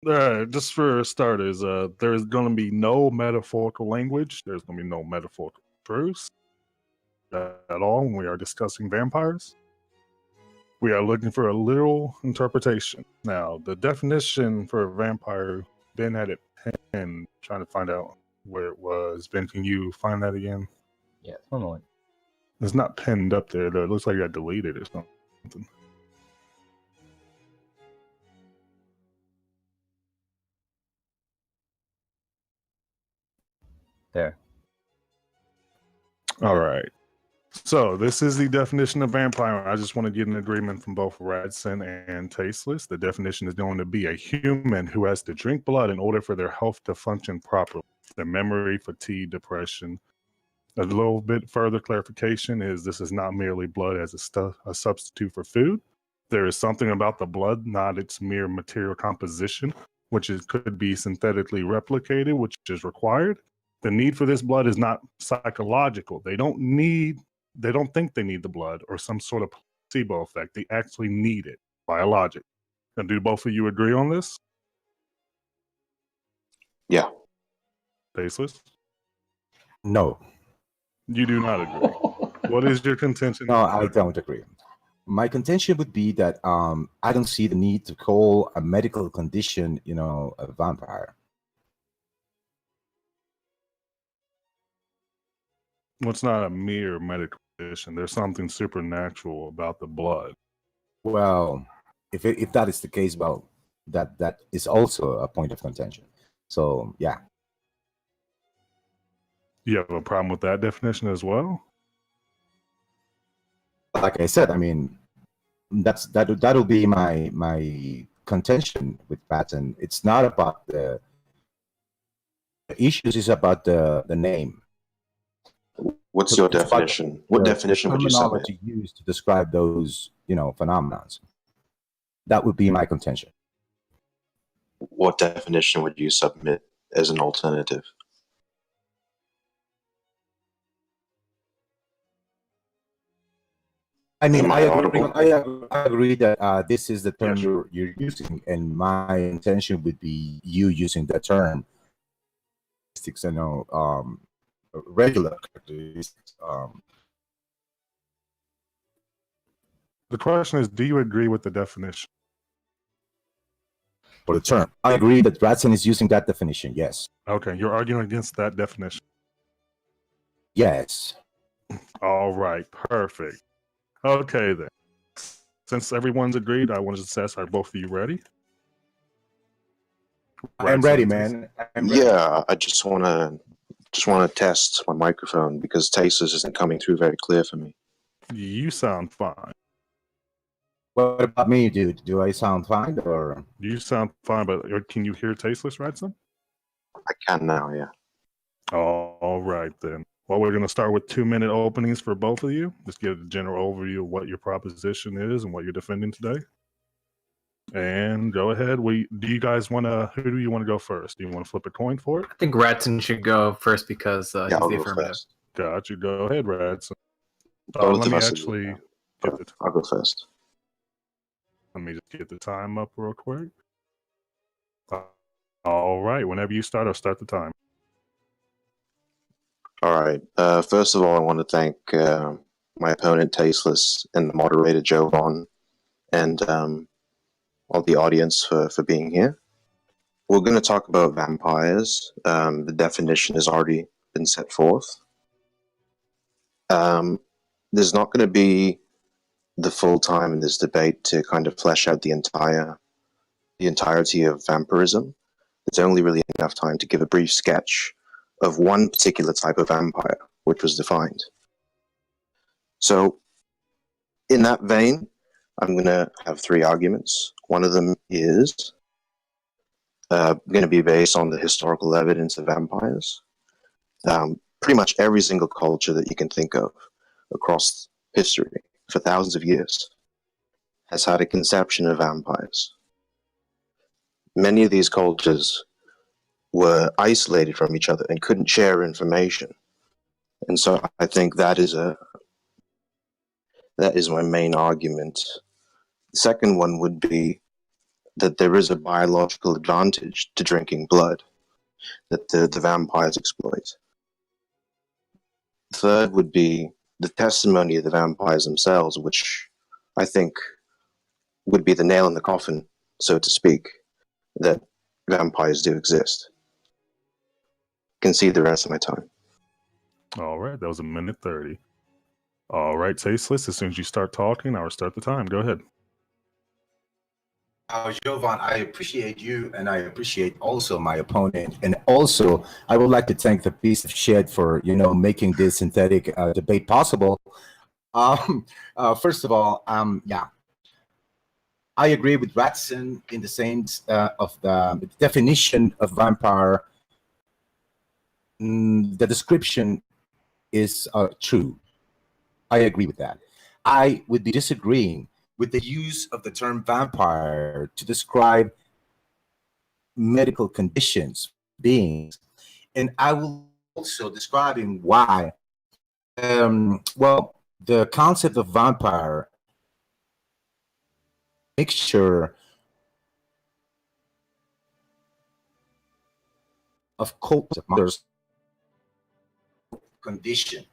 Just for starters, there's going to be no metaphorical language. There's going to be no metaphorical truths at all when we are discussing vampires. We are looking for a literal interpretation. Now, the definition for a vampire, Ben had it pinned, trying to find out where it was. Ben, can you find that again? Yeah, one moment. It's not pinned up there, though. It looks like I deleted it or something. There. All right. So this is the definition of vampire. I just want to get an agreement from both Radcen and Tasteless. The definition is going to be a human who has to drink blood in order for their health to function properly. Their memory, fatigue, depression. A little bit further clarification is this is not merely blood as a substitute for food. There is something about the blood, not its mere material composition, which could be synthetically replicated, which is required. The need for this blood is not psychological. They don't think they need the blood or some sort of placebo effect. They actually need it, biologic. And do both of you agree on this? Yeah. Tasteless? No. You do not agree. What is your contention? No, I don't agree. My contention would be that I don't see the need to call a medical condition, a vampire. Well, it's not a mere medical condition. There's something supernatural about the blood. Well, if that is the case, well, that is also a point of contention. So, yeah. You have a problem with that definition as well? Like I said, I mean, that'll be my contention with Radcen. It's not about the issues; is about the name. What's your definition? What definition would you submit? Terminology used to describe those, phenomena. That would be my contention. What definition would you submit as an alternative? I mean, I agree that this is the term you're using, and my intention would be you using that term. Regular characteristics. The question is, do you agree with the definition? For the term, I agree that Radcen is using that definition. Yes. Okay, you're arguing against that definition. Yes. All right, perfect. Okay then. Since everyone's agreed, I want to assess, are both of you ready? I'm ready, man. Yeah, I just want to test my microphone because Tasteless isn't coming through very clear for me. You sound fine. What about me, dude? Do I sound fine or? You sound fine, but can you hear Tasteless, Radcen? I can now, yeah. All right then. Well, we're going to start with 2-minute openings for both of you. Just give a general overview of what your proposition is and what you're defending today. And go ahead. Who do you want to go first? Do you want to flip a coin for it? I think Radcen should go first because he's the affirmative. Got you. Go ahead, Radcen. I'll go first. Let me just get the time up real quick. All right. Whenever you start, I'll start the time. All right. First of all, I want to thank my opponent, Tasteless, and the moderator, Jovan, and all the audience for being here. We're going to talk about vampires. The definition has already been set forth. There's not going to be the full time in this debate to kind of flesh out the entirety of vampirism. There's only really enough time to give a brief sketch of one particular type of vampire, which was defined. So, in that vein, I'm going to have 3 arguments. One of them is going to be based on the historical evidence of vampires. Pretty much every single culture that you can think of across history for thousands of years has had a conception of vampires. Many of these cultures were isolated from each other and couldn't share information. And so I think that is my main argument. The second one would be that there is a biological advantage to drinking blood that the vampires exploit. Third would be the testimony of the vampires themselves, which I think would be the nail in the coffin, so to speak, that vampires do exist. Can see the rest of my time. All right, that was 1:30. All right, Tasteless, as soon as you start talking, I'll start the time. Go ahead. Jovan, I appreciate you, and I appreciate also my opponent, and also I would like to thank the piece of shit for making this synthetic debate possible. First of all, yeah, I agree with Radcen in the sense of the definition of vampire. The description is true. I agree with that. I would be disagreeing with the use of the term vampire to describe medical conditions, beings. And I will also describing why. Well, the concept of vampire mixture of mothers condition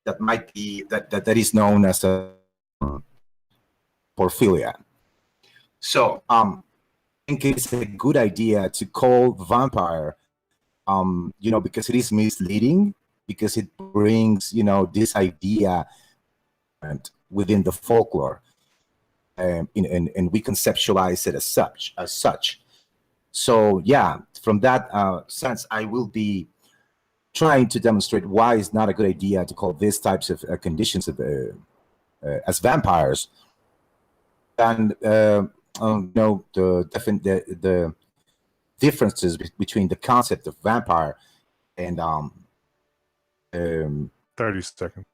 that might be that is known as a porphilia. So I think it's a good idea to call vampire because it is misleading, because it brings this idea within the folklore, and we conceptualize it as such. So yeah, from that sense, I will be trying to demonstrate why it's not a good idea to call these types of conditions of, as vampires. And the differences between the concept of vampire and 30 seconds.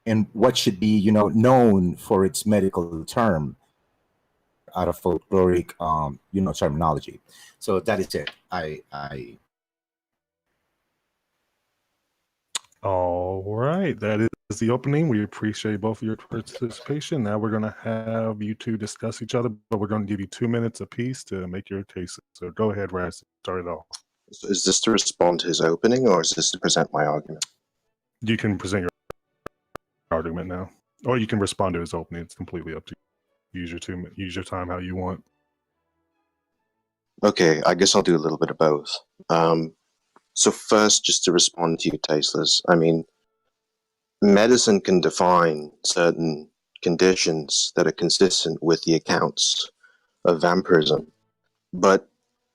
and what should be known for its medical term out of folkloric terminology. So that is it. I All right, that is the opening. We appreciate both of your participation. Now we're going to have you two discuss each other, but we're going to give you 2 minutes apiece to make your case. So go ahead, Raz, start it off. So is this to respond to his opening, or is this to present my argument? You can present your argument now, or you can respond to his opening. It's completely up to you. Use your time how you want. Okay, I guess I'll do a little bit of both. So first, just to respond to you, Tasteless, I mean, medicine can define certain conditions that are consistent with the accounts of vampirism, but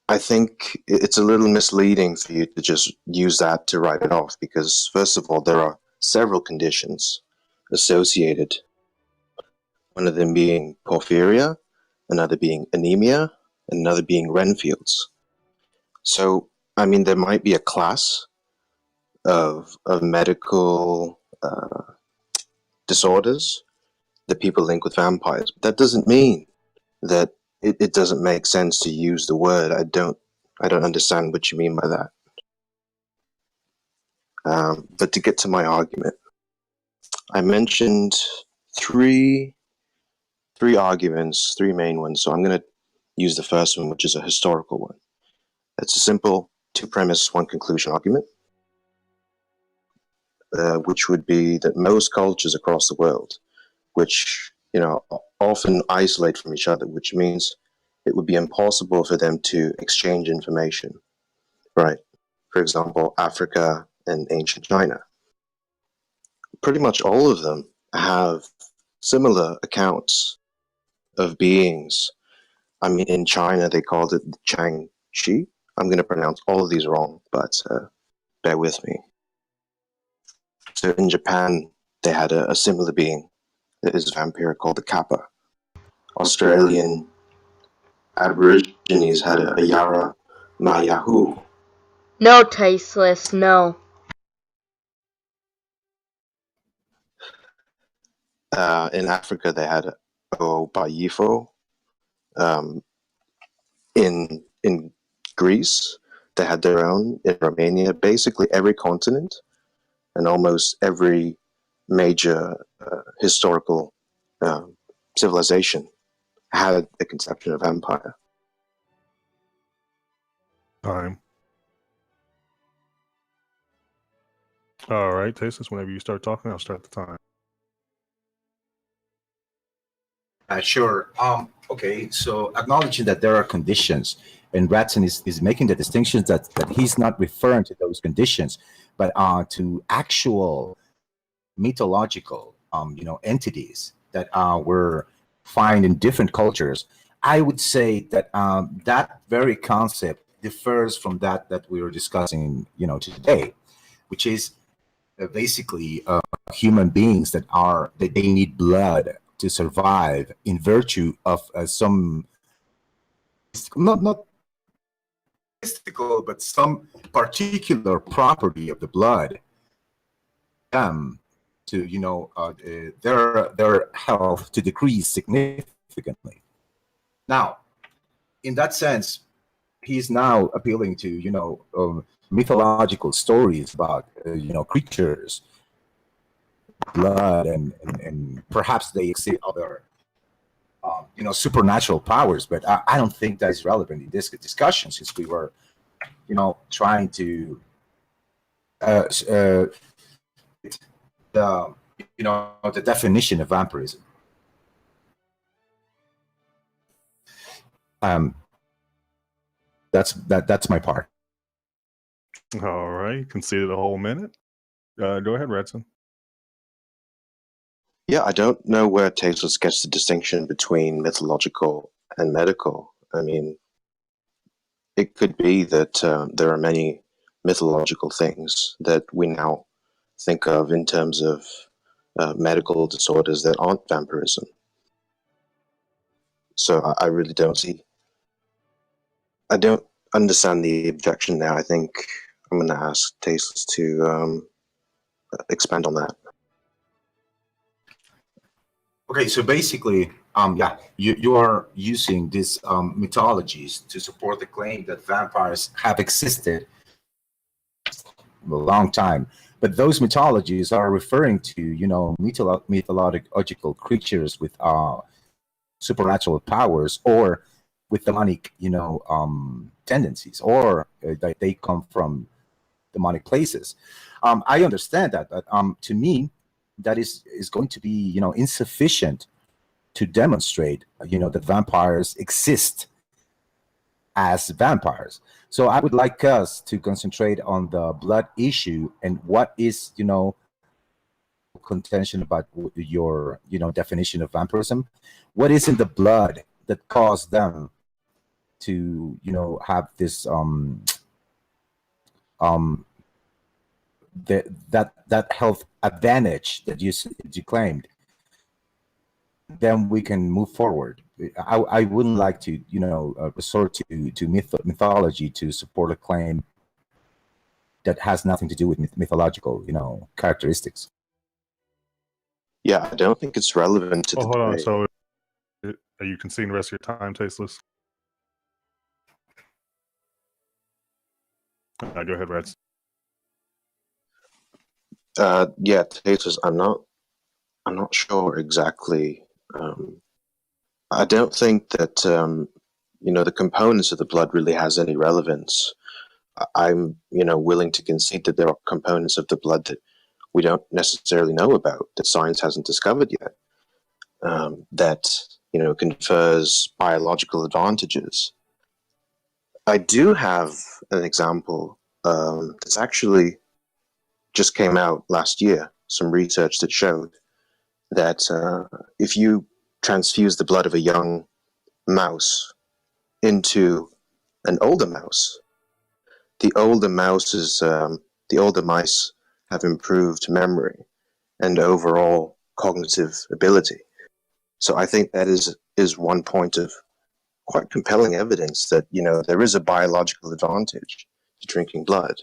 I think it's a little misleading for you to just use that to write it off, because first of all, there are several conditions associated, one of them being porphyria, another being anemia, and another being Renfield's. So, I mean, there might be a class of medical disorders that people link with vampires. But that doesn't mean that it doesn't make sense to use the word. I don't understand what you mean by that. But to get to my argument, I mentioned three arguments, three main ones. So I'm going to use the first one, which is a historical one. It's a simple two premise, one conclusion argument, which would be that most cultures across the world, which often isolate from each other, which means it would be impossible for them to exchange information, right? For example, Africa and ancient China. Pretty much all of them have similar accounts of beings. I mean, in China, they called it the Chang Chi. I'm going to pronounce all of these wrong, but bear with me. So in Japan, they had a similar being that is a vampire called the Kappa. Australian Aborigines had a Yara Mayahu. No, Tasteless, no. In Africa, they had Obayifo. In Greece, they had their own. In Romania, basically every continent and almost every major historical civilization had a conception of vampire. Time. All right, Tasteless, whenever you start talking, I'll start the time. Sure. Okay, so acknowledging that there are conditions, and Radcen is making the distinctions that he's not referring to those conditions, but to actual mythological, entities that were find in different cultures. I would say that that very concept differs from that we were discussing, today, which is basically human beings that they need blood to survive in virtue of some not mystical, but some particular property of the blood to their health to decrease significantly. Now, in that sense, he's now appealing to mythological stories about creatures, blood, and perhaps they exceed other supernatural powers. But I don't think that is relevant in this discussion, since we were trying to the the definition of vampirism. That's my part. All right, conceded a whole minute. Go ahead, Radcen. Yeah, I don't know where Tasteless gets the distinction between mythological and medical. I mean, it could be that there are many mythological things that we now think of in terms of medical disorders that aren't vampirism. So I really don't see. I don't understand the objection there. I think I'm going to ask Tasteless to expand on that. Okay, so basically, you are using these mythologies to support the claim that vampires have existed a long time. But those mythologies are referring to, mythological creatures with supernatural powers, or with demonic, tendencies, or that they come from demonic places. I understand that, but to me, that is going to be, insufficient to demonstrate, that vampires exist as vampires. So I would like us to concentrate on the blood issue and what is, contention about your, definition of vampirism. What is in the blood that caused them to, have this that health advantage that you claimed? Then we can move forward. I wouldn't like to resort to mythology to support a claim that has nothing to do with mythological characteristics. Yeah, I don't think it's relevant to the hold on. debate. So, are you conceding the rest of your time, Tasteless? Go ahead, Reds. Yeah, Tasteless. I'm not sure exactly. I don't think that the components of the blood really has any relevance. I'm willing to concede that there are components of the blood that we don't necessarily know about, that science hasn't discovered yet, that confers biological advantages. I do have an example that's actually just came out last year. Some research that showed that if you transfuse the blood of a young mouse into an older mouse, the older mice have improved memory and overall cognitive ability. So I think that is one point of quite compelling evidence that there is a biological advantage to drinking blood.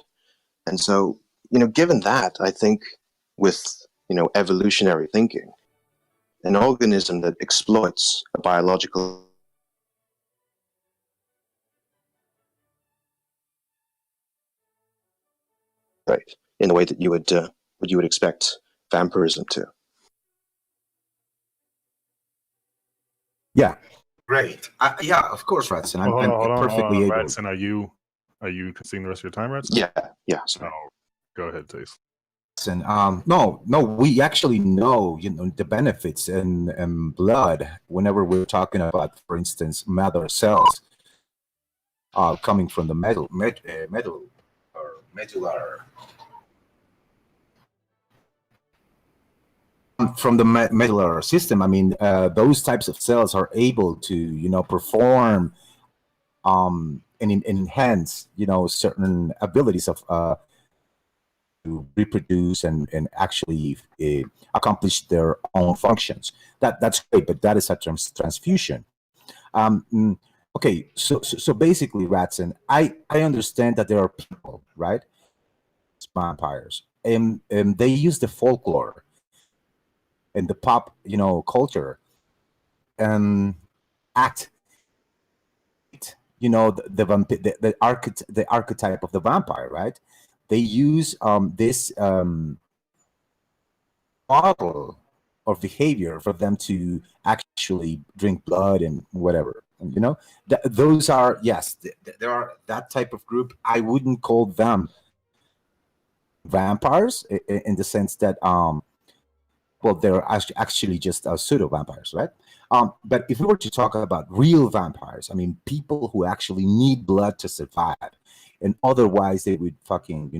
And so given that, I think with evolutionary thinking, an organism that exploits a biological right in the way that you would expect vampirism to. Yeah, Great. Yeah, of course, Radcen. I'm Hold on, perfectly able. Radcen, are you seeing the rest of your time, Radcen? Yeah. Sorry. Oh, go ahead, Taste. And no, we actually know, the benefits in blood whenever we're talking about, for instance, mother cells coming from the medullary from the medullary system. I mean, those types of cells are able to, perform and enhance, certain abilities of to reproduce and actually accomplish their own functions. That's great, but that is a transfusion. Okay, so basically, Radcen, I understand that there are people, right, vampires, and they use the folklore and the pop, culture, and act, the archetype of the vampire, right? They use this model of behavior for them to actually drink blood and whatever. And, those are, yes, there are that type of group. I wouldn't call them vampires in the sense that well, they're actually just pseudo vampires, right? But if we were to talk about real vampires, I mean, people who actually need blood to survive, and otherwise they would fucking,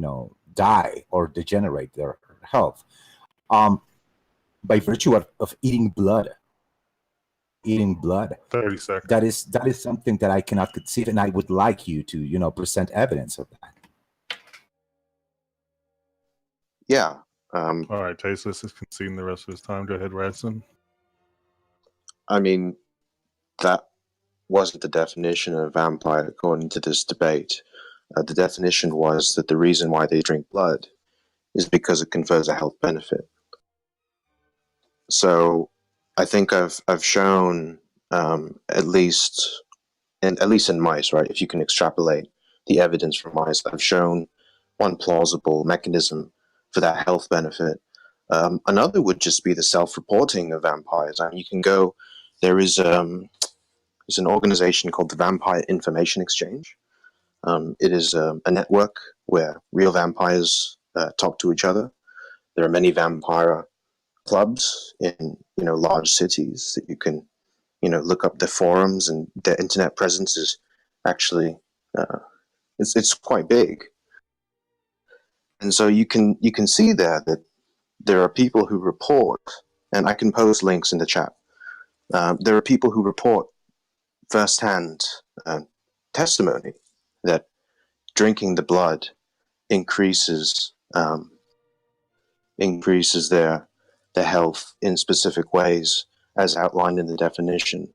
die or degenerate their health, by virtue of eating blood. 30 seconds. That is something that I cannot conceive, and I would like you to, present evidence of that. Yeah. All right, Tasteless is conceding the rest of his time. Go ahead, Radcen. I mean, that wasn't the definition of a vampire according to this debate. The definition was that the reason why they drink blood is because it confers a health benefit. So I think I've shown at least in mice, right? If you can extrapolate the evidence from mice, I've shown one plausible mechanism for that health benefit. Another would just be the self-reporting of vampires. I mean, you can go. There's an organization called the Vampire Information Exchange. It is a network where real vampires talk to each other. There are many vampire clubs in large cities that you can look up their forums, and their internet presence is actually it's quite big. And so you can see there that there are people who report, and I can post links in the chat. There are people who report firsthand testimony that drinking the blood increases their health in specific ways, as outlined in the definition.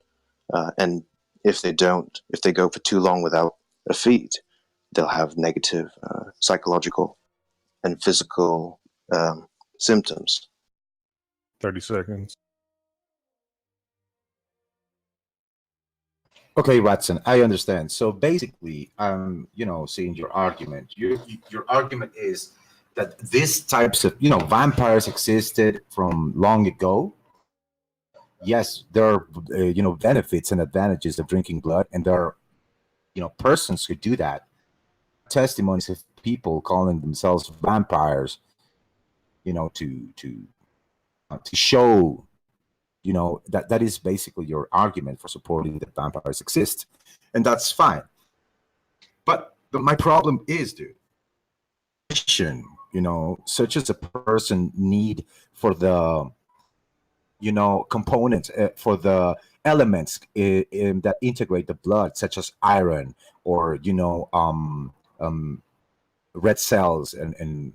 And if they go for too long without a feed, they'll have negative psychological and physical symptoms. 30 seconds. Okay, Radcen, I understand. So basically, seeing your argument. Your argument is that these types of, vampires existed from long ago. Yes, there are, benefits and advantages of drinking blood, and there are, persons who do that. Testimonies of people calling themselves vampires, to show, that is basically your argument for supporting that vampires exist, and that's fine. But my problem is, dude, such as a person need for the components, for the elements that integrate the blood, such as iron or red cells and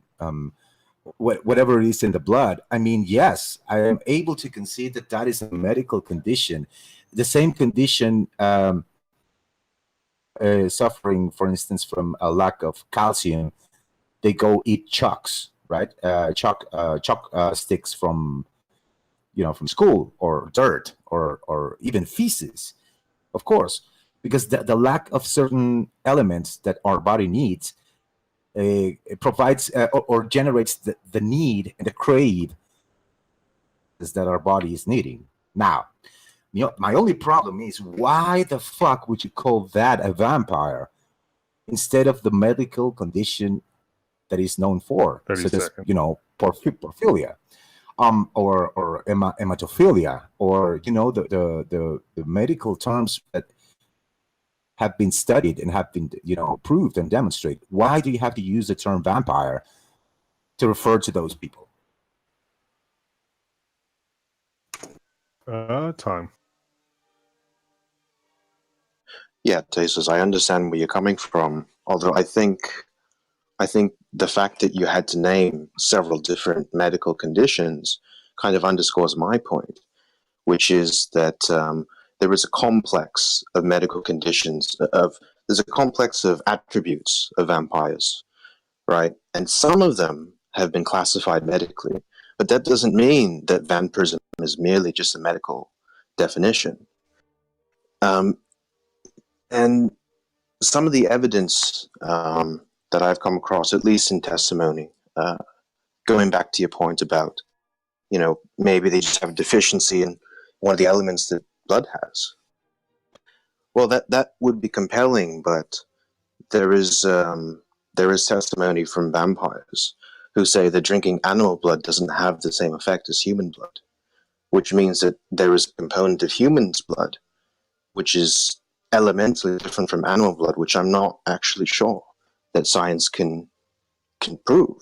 whatever it is in the blood. I mean, yes, I am able to concede that is a medical condition. The same condition, suffering, for instance, from a lack of calcium, they go eat chalks, right? Chalk sticks from school, or dirt, or even feces, of course, because the lack of certain elements that our body needs it provides or generates the need and the crave that our body is needing. Now, You know, my only problem is, why the fuck would you call that a vampire instead of the medical condition that is known for, 30 such as, seconds. you know, porphiria, or hematophilia, or, you know, the medical terms that have been studied and have been, you know, proved and demonstrated. Why do you have to use the term vampire to refer to those people? Time. Yeah, Tasteless, I understand where you're coming from. Although I think the fact that you had to name several different medical conditions kind of underscores my point, which is that there is a complex of medical conditions, there's a complex of attributes of vampires, right? And some of them have been classified medically, but that doesn't mean that vampirism is merely just a medical definition. And some of the evidence that I've come across, at least in testimony, going back to your point about, you know, maybe they just have a deficiency in one of the elements that blood has. Well, that would be compelling, but there is testimony from vampires who say that drinking animal blood doesn't have the same effect as human blood, which means that there is a component of human's blood which is elementally different from animal blood, which I'm not actually sure that science can prove.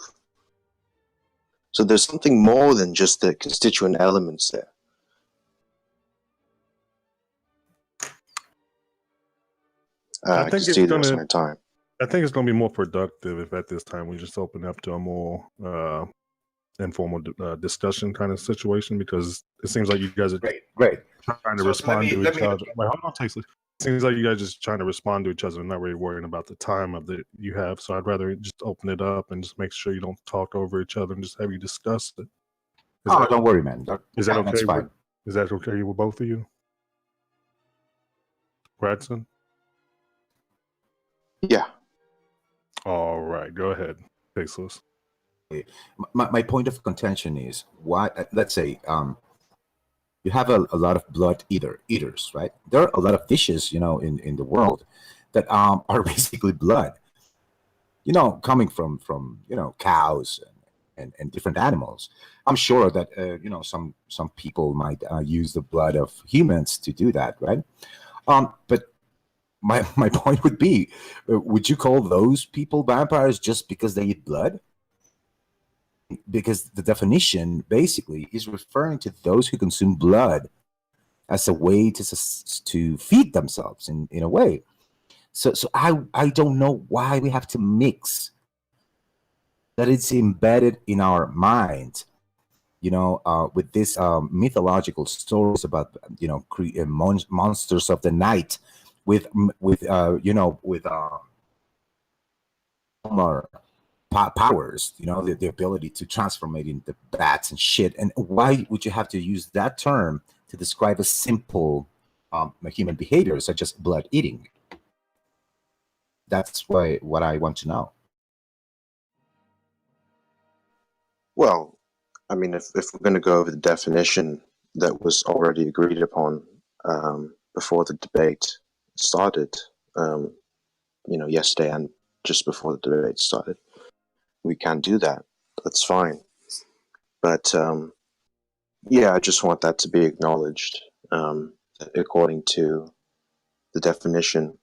So there's something more than just the constituent elements there. I can see the rest of my time. I think it's going to be more productive if at this time we just open up to a more informal discussion kind of situation, because it seems like you guys are great. trying to respond to each other. Wait, hold on, Tasteless. It seems like you guys are just trying to respond to each other and not really worrying about the time of that you have. So I'd rather just open it up and just make sure you don't talk over each other and just have you discuss it. Don't worry, man. Is that okay? That's fine. Is that okay with both of you? Radcen? Yeah. All right, go ahead, Tasteless. My point of contention is, why, let's say, you have a lot of blood eaters, right? There are a lot of fishes, you know, in the world that are basically blood, you know, coming from you know, cows and different animals. I'm sure that you know, some people might use the blood of humans to do that, right? But my point would be, would you call those people vampires just because they eat blood? Because the definition basically is referring to those who consume blood as a way to feed themselves in a way. So I don't know why we have to mix that. It's embedded in our mind, you know, with these mythological stories about, you know, monsters of the night, with you know, with powers, you know, the ability to transform it into bats and shit. And why would you have to use that term to describe a simple human behavior such as blood eating? That's what I want to know. Well, I mean, if we're going to go over the definition that was already agreed upon before the debate started, you know, yesterday and just before the debate started, we can do that. That's fine. But yeah, I just want that to be acknowledged. According to the definition,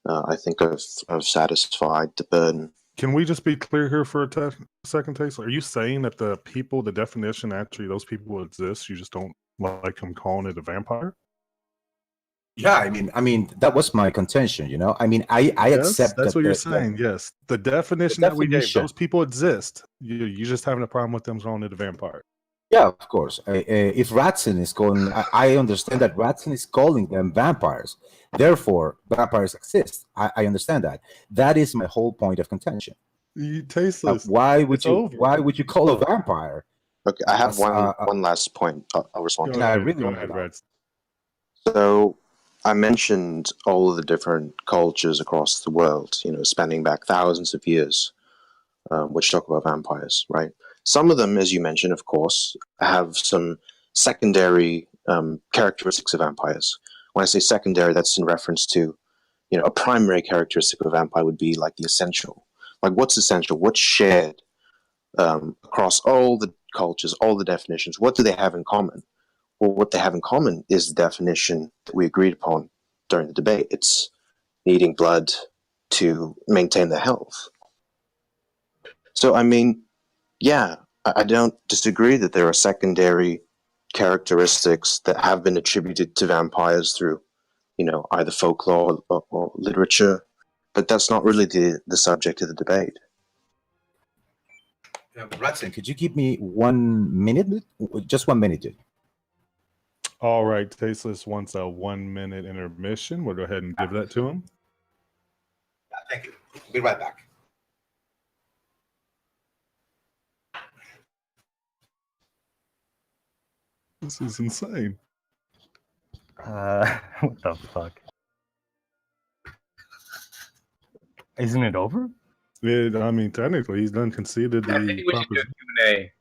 I think I've satisfied the burden. Can we just be clear here for a second, Taste? Are you saying that the people, the definition, actually those people exist? You just don't like them calling it a vampire? Yeah, I mean that was my contention. You know, I mean, I accept that's that what you're saying. Yes, the definition that we gave, those people exist. You just having a problem with them calling it a vampire. Yeah, of course. If Radcen is calling, I understand that Radcen is calling them vampires. Therefore, vampires exist. I understand that. That is my whole point of contention. Tasteless. Why would you call a vampire? Okay, I have one last point. I'll respond to that. Go ahead, Radcen. So I mentioned all of the different cultures across the world, you know, spanning back thousands of years, which talk about vampires, right? Some of them, as you mentioned, of course, have some secondary characteristics of vampires. When I say secondary, that's in reference to, a primary characteristic of a vampire would be like the essential. Like, what's essential? What's shared across all the cultures, all the definitions? What do they have in common? Well, what they have in common is the definition that we agreed upon during the debate. It's needing blood to maintain their health. So, I mean, yeah, I don't disagree that there are secondary characteristics that have been attributed to vampires through, either folklore or literature, but that's not really the subject of the debate. Radcen, could you give me 1 minute? Just 1 minute, dude. All right, Tasteless wants a 1 minute intermission. We'll go ahead and give that to him. Thank you. We'll be right back. This is insane. What the fuck? Isn't it over? I mean, technically, he's done conceded the I think we should do proposition. a Q&A.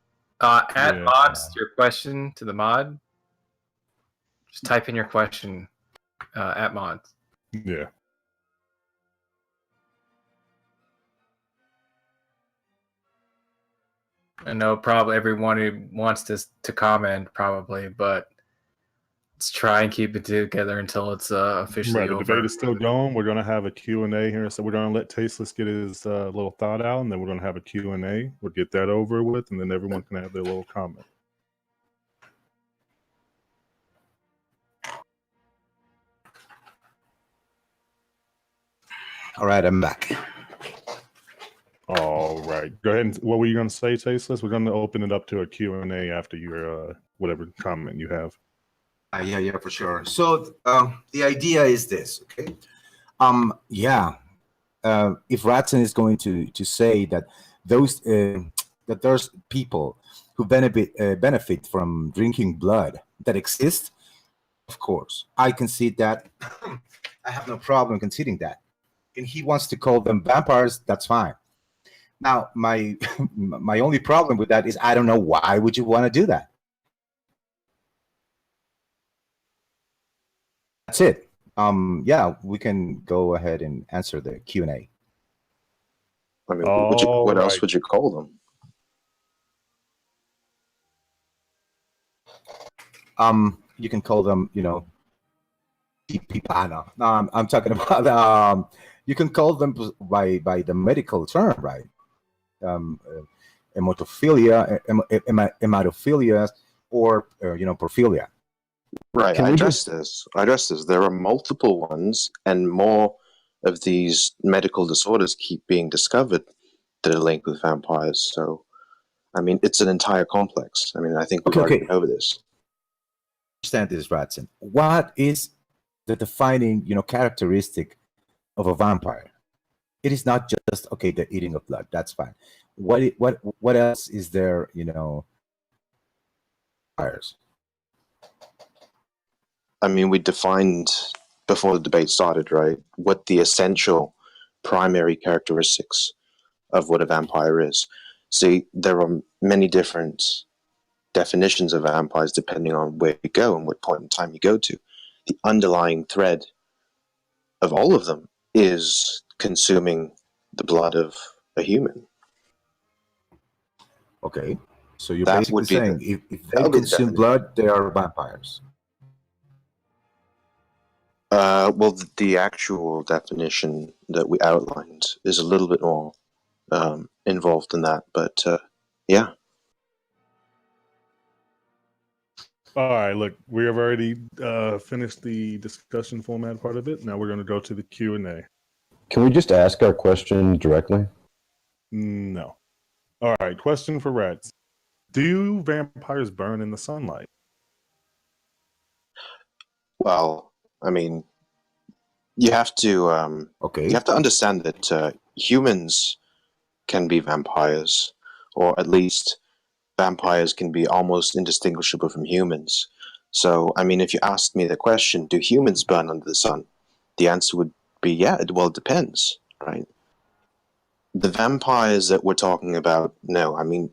Add Yeah. mods your question to the mod. Just type in your question at mods. Yeah. I know probably everyone who wants this to comment probably, but let's try and keep it together until it's officially Right, the over. debate is still going. We're going to have a Q&A here. So we're going to let Tasteless get his little thought out, and then we're going to have a Q&A. We'll get that over with, and then everyone can have their little comment. All right, I'm back. All right. Go ahead. And, what were you going to say, Tasteless? We're going to open it up to a Q&A after your whatever comment you have. Yeah, for sure. So the idea is this, okay? If Radcen is going to say that that there's people who benefit from drinking blood that exist, of course, I concede that. I have no problem conceding that. And he wants to call them vampires, that's fine. Now, my my only problem with that is I don't know why would you want to do that. That's it. We can go ahead and answer the Q&A. I mean, what else would you call them? You can call them, pipana. No, I'm talking about. You can call them by the medical term, right? Hematophilia, hematophilia, or porphilia. Right. I address this. There are multiple ones, and more of these medical disorders keep being discovered that are linked with vampires. So, I mean, it's an entire complex. I mean, I think we've already been over this. Understand this, Radcen. What is the defining, characteristic of a vampire? It is not just the eating of blood. That's fine. What else is there? Vampires. I mean, we defined before the debate started, right, what the essential primary characteristics of what a vampire is. See, there are many different definitions of vampires depending on where you go and what point in time you go to. The underlying thread of all of them is consuming the blood of a human. Okay, so you're basically saying if they consume blood, they are vampires. Well, the actual definition that we outlined is a little bit more involved in that, but yeah. All right, look, we have already finished the discussion format part of it. Now we're going to go to the Q&A. Can we just ask our question directly? No. All right, question for Rats. Do vampires burn in the sunlight? Well, I mean, you have to you have to understand that humans can be vampires, or at least vampires can be almost indistinguishable from humans. So, I mean, if you asked me the question, do humans burn under the sun? The answer would be, yeah, it depends, right? The vampires that we're talking about, no. I mean,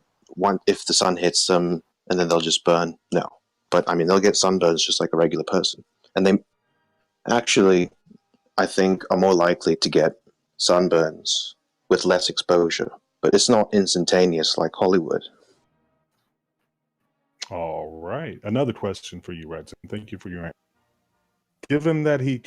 if the sun hits them and then they'll just burn, no. but I mean, they'll get sunburns just like a regular person. And they actually, I think, are more likely to get sunburns with less exposure. But it's not instantaneous like Hollywood. All right. Another question for you, Radcen. Thank you for your answer. Given that you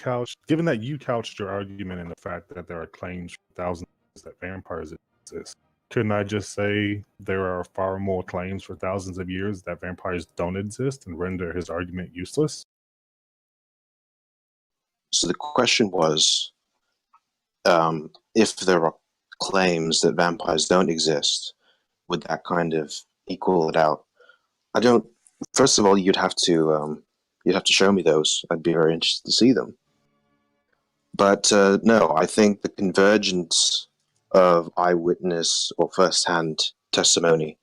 couched your argument in the fact that there are claims for thousands that vampires exist, couldn't I just say there are far more claims for thousands of years that vampires don't exist and render his argument useless? So the question was, if there are claims that vampires don't exist, would that kind of equal it out? I don't. First of all, you'd have to show me those. I'd be very interested to see them. But no, I think the convergence of eyewitness or first-hand testimony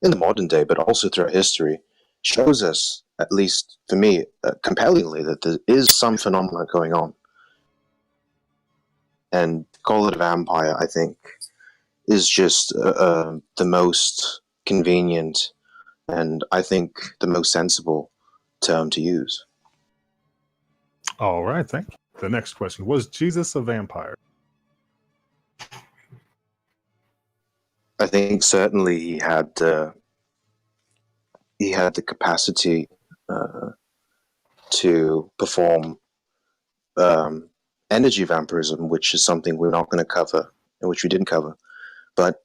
in the modern day, but also throughout history, shows us, at least for me, compellingly, that there is some phenomena going on. And call it a vampire, I think, is just the most convenient and I think the most sensible term to use. All right, thank you. The next question, was Jesus a vampire? I think certainly he had the capacity to perform energy vampirism, which is something we're not going to cover, and which we didn't cover. But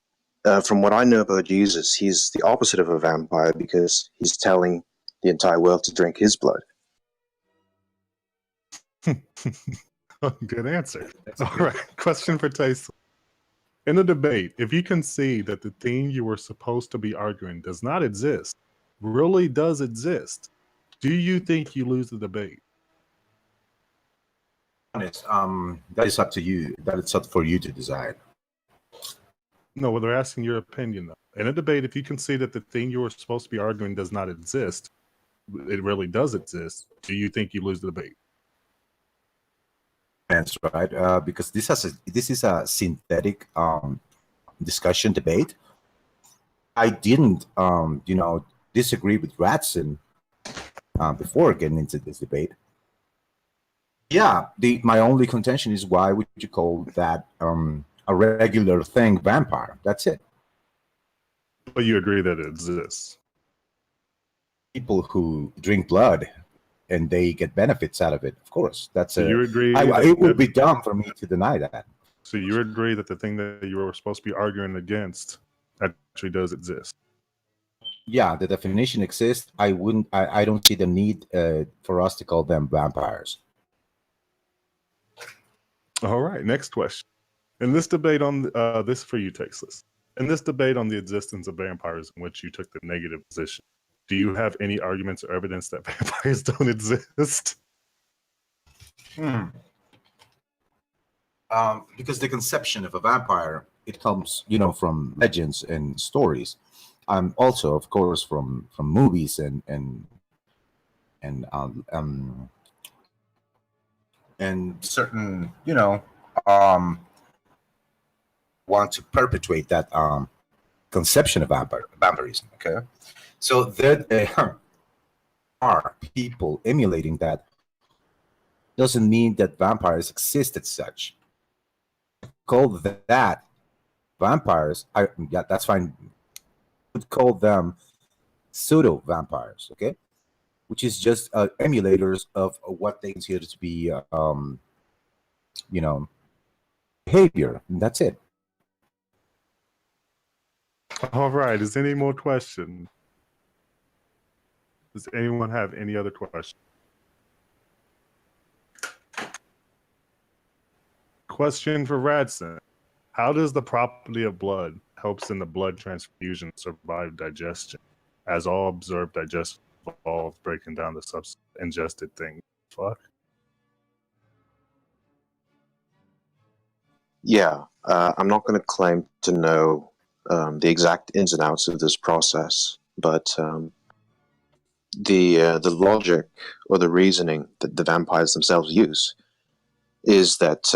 from what I know about Jesus, he's the opposite of a vampire because he's telling the entire world to drink his blood. Good answer. All right, question for Tasteless. In a debate, if you concede that the thing you were supposed to be arguing does not exist, really does exist, do you think you lose the debate? That is up to you. That is up for you to decide. No, well, they're asking your opinion, though. In a debate, if you concede that the thing you were supposed to be arguing does not exist, it really does exist, do you think you lose the debate? That's right. Because this is a synthetic discussion debate. I didn't, disagree with Radcen before getting into this debate. Yeah, my only contention is why would you call that a regular thing vampire? That's it. But you agree that it exists. People who drink blood and they get benefits out of it, of course. That's so you agree. It would be dumb for me to deny that. So you agree that the thing that you were supposed to be arguing against actually does exist. Yeah, the definition exists. I don't see the need for us to call them vampires. All right, next question. In this debate on this for you, Tasteless. In this debate on the existence of vampires, in which you took the negative position, do you have any arguments or evidence that vampires don't exist? Because the conception of a vampire, it comes, from legends and stories. Also, of course, from movies and certain, want to perpetuate that conception of vampirism. Okay, so there are people emulating that. Doesn't mean that vampires exist as such. Call that vampires. Yeah, that's fine. Would call them pseudo vampires. Okay, which is just emulators of what they consider to be, behavior. And that's it. All right. Is there any more questions? Does anyone have any other questions? Question for Radcen. How does the property of blood helps in the blood transfusion survive digestion, as all observed digestion involves breaking down the ingested thing? Fuck. Yeah, I'm not going to claim to know the exact ins and outs of this process, but the logic or the reasoning that the vampires themselves use is that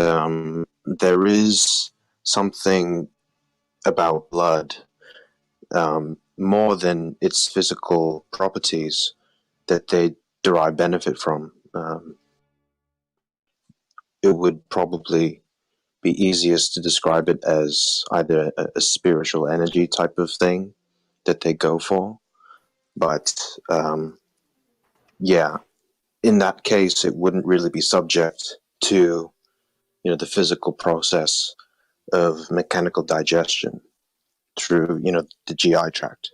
there is something about blood more than its physical properties that they derive benefit from. It would probably be easiest to describe it as either a spiritual energy type of thing that they go for. But yeah, in that case, it wouldn't really be subject to, the physical process of mechanical digestion through, the GI tract.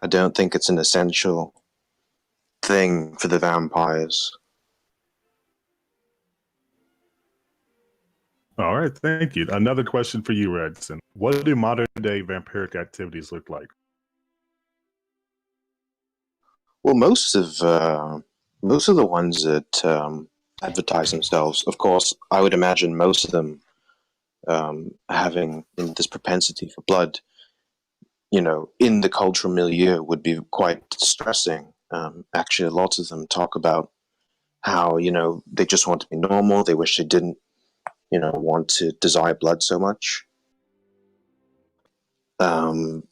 I don't think it's an essential thing for the vampires. All right, thank you. Another question for you, Radcen. What do modern day vampiric activities look like? Well, most of the ones that advertise themselves, of course, I would imagine most of them having this propensity for blood, in the cultural milieu would be quite distressing. Actually, a lot of them talk about how, they just want to be normal. They wish they didn't, want to desire blood so much. But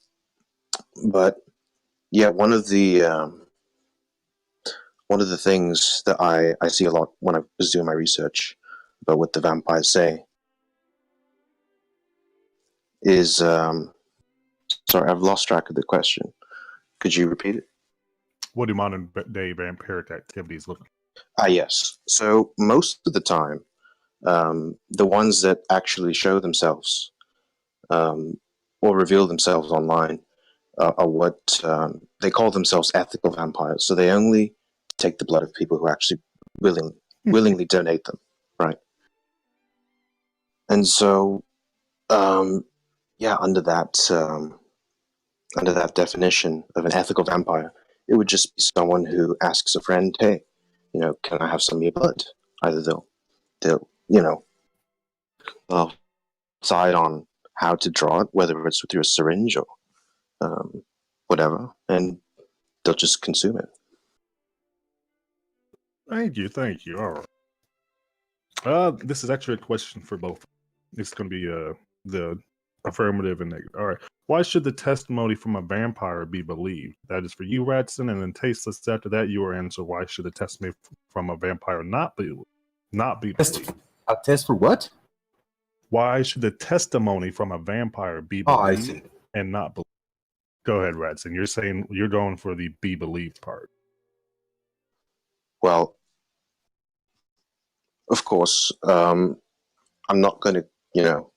yeah, one of the things that I see a lot when I was doing my research about what the vampires say is, sorry, I've lost track of the question. Could you repeat it? What do modern day vampiric activities look like? Yes. So most of the time, the ones that actually show themselves or reveal themselves online are what they call themselves ethical vampires. So they only take the blood of people who actually willingly donate them, right? And so, yeah, under that definition of an ethical vampire, it would just be someone who asks a friend, "Hey, can I have some of your blood?" Either they'll decide on how to draw it, whether it's through a syringe or whatever, and they'll just consume it. Thank you. All right. This is actually a question for both. It's going to be the affirmative and negative. All right. Why should the testimony from a vampire be believed? That is for you, Radcen, and then Tasteless. After that, your answer. Why should the testimony from a vampire not be believed? A test for what? Why should the testimony from a vampire be Oh, I believed see. and not believed? Go ahead, Radcen. You're saying you're going for the be believed part. Well, of course, I'm not going to,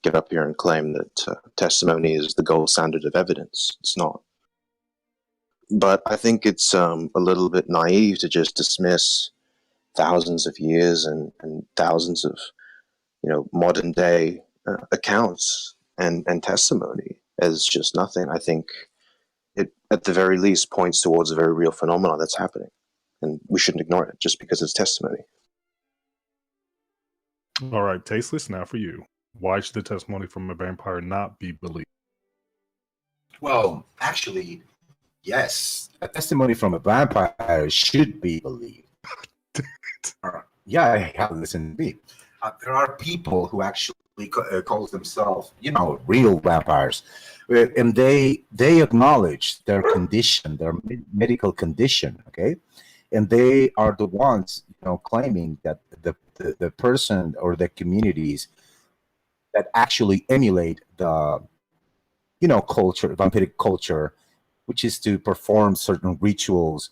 get up here and claim that testimony is the gold standard of evidence. It's not. But I think it's a little bit naive to just dismiss thousands of years and thousands of, modern day accounts and testimony as just nothing. I think it, at the very least, points towards a very real phenomenon that's happening. And we shouldn't ignore it just because it's testimony. All right, Tasteless, now for you. Why should the testimony from a vampire not be believed? Well, actually, yes. A testimony from a vampire should be believed. Yeah, I have listened to me. There are people who actually call themselves, real vampires, and they acknowledge their condition, their medical condition. Okay, and they are the ones, claiming that the person or the communities that actually emulate the, culture, vampiric culture, which is to perform certain rituals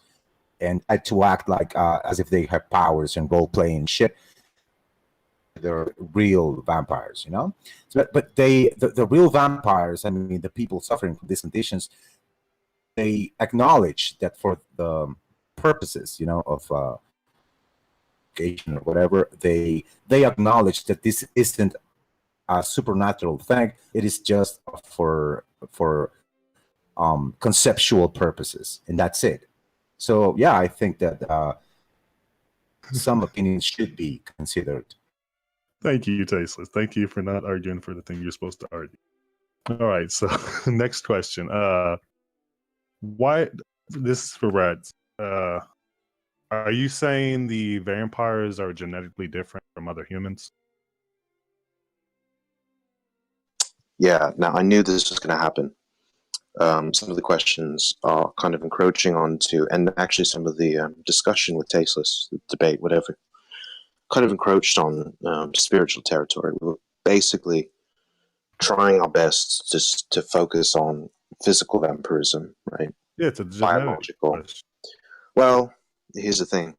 and to act like as if they have powers and role playing shit. They're real vampires, So, but the real vampires, I mean, the people suffering from these conditions, they acknowledge that for the purposes, of or whatever, they acknowledge that this isn't a supernatural thing. It is just for conceptual purposes, and that's it. So yeah, I think that some opinions should be considered. Thank you, Tasteless. Thank you for not arguing for the thing you're supposed to argue. All right, so next question. Why? This is for Reds. Are you saying the vampires are genetically different from other humans? Yeah. Now I knew this was going to happen. some of the questions are kind of encroaching onto, and actually some of the discussion with Tasteless, the debate, whatever, kind of encroached on spiritual territory. We were basically trying our best just to focus on physical vampirism, right? Yeah, it's a genetic Biological. question. Well, here's the thing.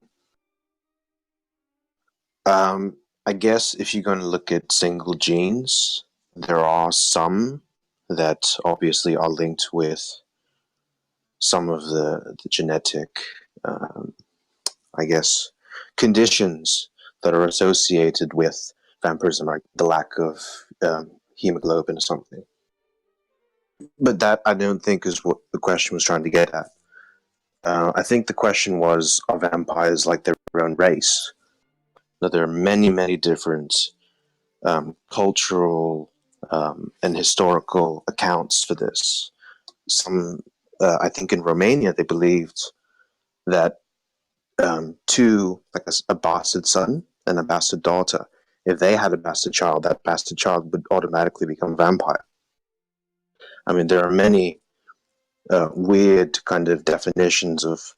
I guess if you're going to look at single genes, there are some that obviously are linked with some of the genetic, I guess, conditions that are associated with vampirism, like the lack of hemoglobin or something. But that, I don't think, is what the question was trying to get at. I think the question was, are vampires like their own race? Now, there are many, many different cultural and historical accounts for this. Some, I think in Romania, they believed that two, like a bastard son and a bastard daughter, if they had a bastard child, that bastard child would automatically become a vampire. I mean, there are many weird kind of definitions of,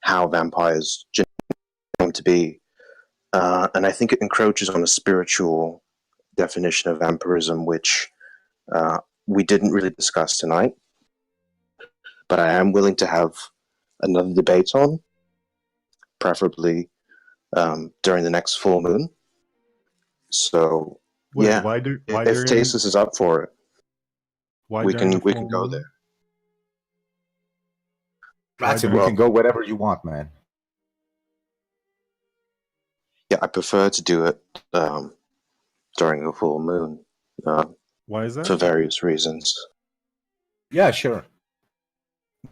how vampires came to be. And I think it encroaches on a spiritual definition of vampirism, which we didn't really discuss tonight. But I am willing to have another debate on, preferably during the next full moon. So, Wait, yeah, why if Tasteless is up for it, we during can the we full can go moon? there. Radcen, we Well- can go whatever you want, man. Yeah, I prefer to do it during a full moon Why is for that? various reasons. Yeah, sure.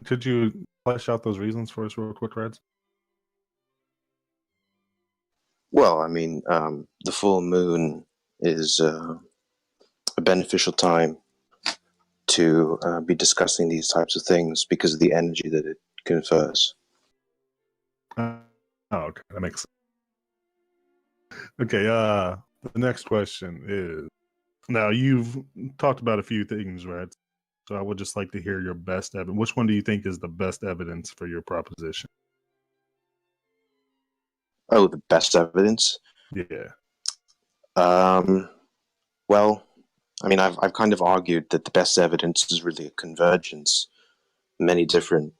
Could you flesh out those reasons for us real quick, Reds? Well, I mean, the full moon is a beneficial time to be discussing these types of things because of the energy that it confers. Oh, okay, that makes sense. Okay, the next question is, now you've talked about a few things, right? So I would just like to hear your best evidence. Which one do you think is the best evidence for your proposition? Oh, the best evidence? Yeah. Well, I mean, I've kind of argued that the best evidence is really a convergence, many different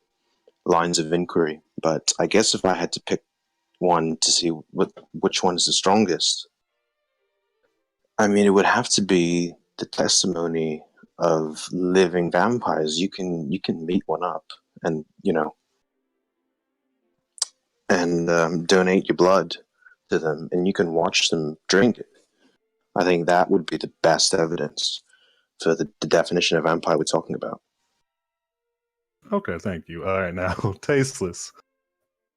lines of inquiry. But I guess if I had to pick one to see which one is the strongest, I mean, it would have to be the testimony of living vampires. You can meet one up, and donate your blood to them, and you can watch them drink it. I think that would be the best evidence for the definition of vampire we're talking about. Okay, thank you. All right, now, Tasteless.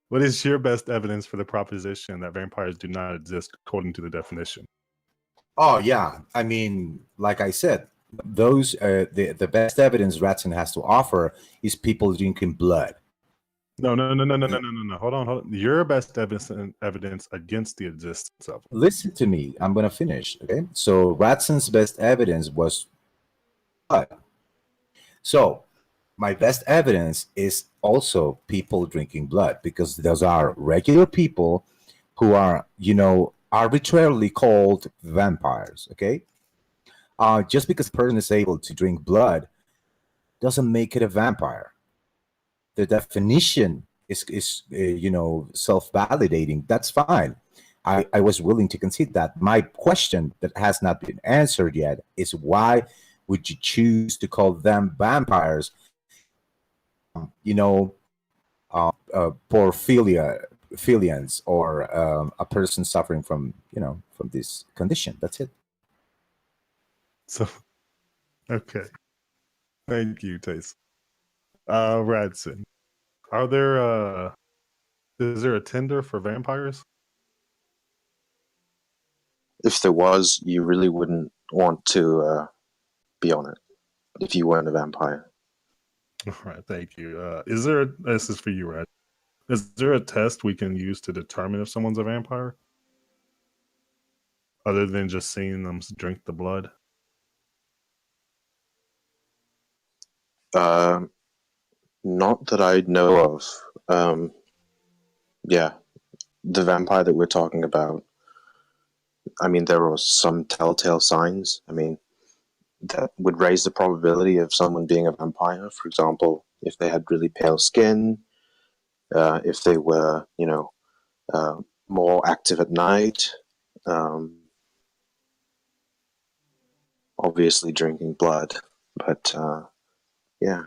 What is your best evidence for the proposition that vampires do not exist according to the definition? Oh yeah, I mean, like I said, those the best evidence Radcen has to offer is people drinking blood. No. Hold on. Your best evidence against the existence of them. Listen to me. I'm gonna finish. Okay. So Radcen's best evidence was blood. So my best evidence is also people drinking blood, because those are regular people who are, arbitrarily called vampires. Okay. Just because a person is able to drink blood doesn't make it a vampire. The definition is self-validating. That's fine. I was willing to concede that. My question that has not been answered yet is, why would you choose to call them vampires? Philians, or a person suffering from this condition. That's it. So, okay. Thank you, Taste. Radson, is there a Tinder for vampires? If there was, you really wouldn't want to be on it if you weren't a vampire. All right, thank you. This is for you, Rad. Is there a test we can use to determine if someone's a vampire? Other than just seeing them drink the blood? Not that I know of. Yeah, the vampire that we're talking about. I mean, there are some telltale signs. I mean, that would raise the probability of someone being a vampire. For example, if they had really pale skin, if they were, more active at night, obviously drinking blood. But yeah,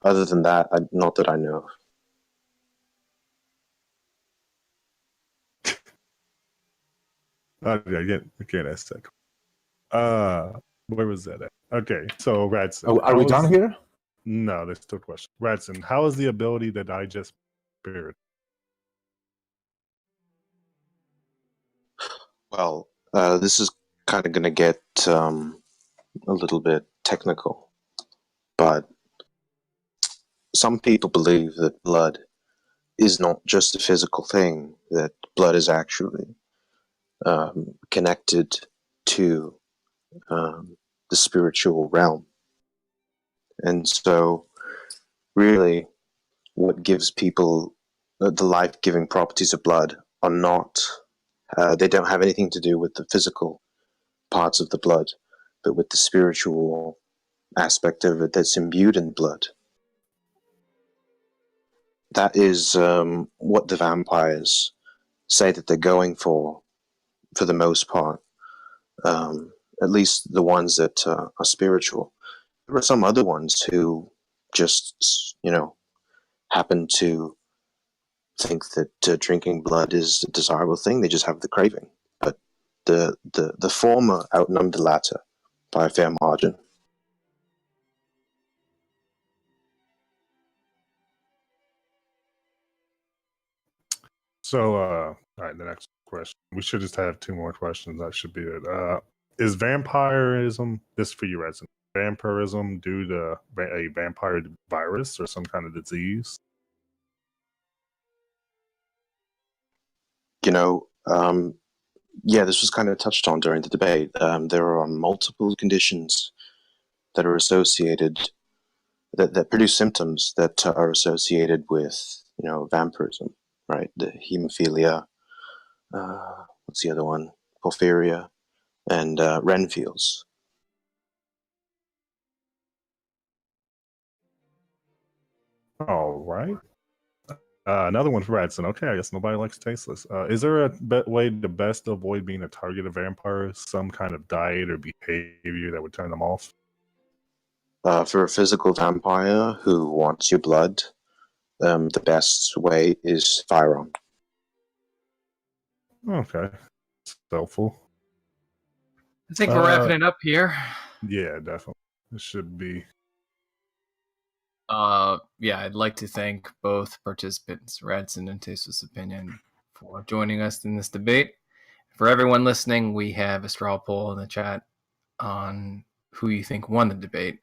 other than that, not that I know of. I can't ask that. Where was that at? Okay, so Radcen. Oh, are we done here? No, there's still a question. Radcen, how is the ability to digest spirit? Well, this is kind of going to get a little bit technical, but some people believe that blood is not just a physical thing, that blood is actually connected to the spiritual realm. And so, really, what gives people the life-giving properties of blood are not, they don't have anything to do with the physical parts of the blood, but with the spiritual aspect of it that's imbued in blood. That is what the vampires say that they're going for the most part. At least the ones that are spiritual. There are some other ones who just, happen to think that drinking blood is a desirable thing. They just have the craving. But the former outnumber the latter by a fair margin. So, all right, the next question. We should just have 2 more questions. That should be it. Is vampirism, this for you, Radcen, vampirism due to a vampire virus or some kind of disease? Yeah, this was kind of touched on during the debate. There are multiple conditions that are associated, that produce symptoms that are associated with, vampirism, right? The hemophilia, what's the other one? Porphyria, and Renfields. All right. Another one for Radcen. Okay, I guess nobody likes tasteless. Is there a way to best avoid being a target of vampires? Some kind of diet or behavior that would turn them off? For a physical vampire who wants your blood, the best way is firearm. Okay, it's helpful. I think we're wrapping it up here. Yeah, definitely. It should be. Yeah, I'd like to thank both participants, Radcen and Tasteless Opinion, for joining us in this debate. For everyone listening, we have a straw poll in the chat on who you think won the debate.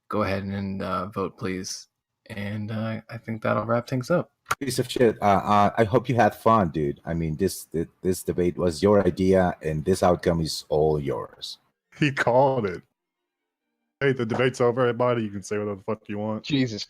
Go ahead and vote, please. And I think that'll wrap things up. Piece of shit. I hope you had fun, dude. I mean, this debate was your idea, and this outcome is all yours. He called it. Hey, the debate's over, everybody. You can say whatever the fuck you want. Jesus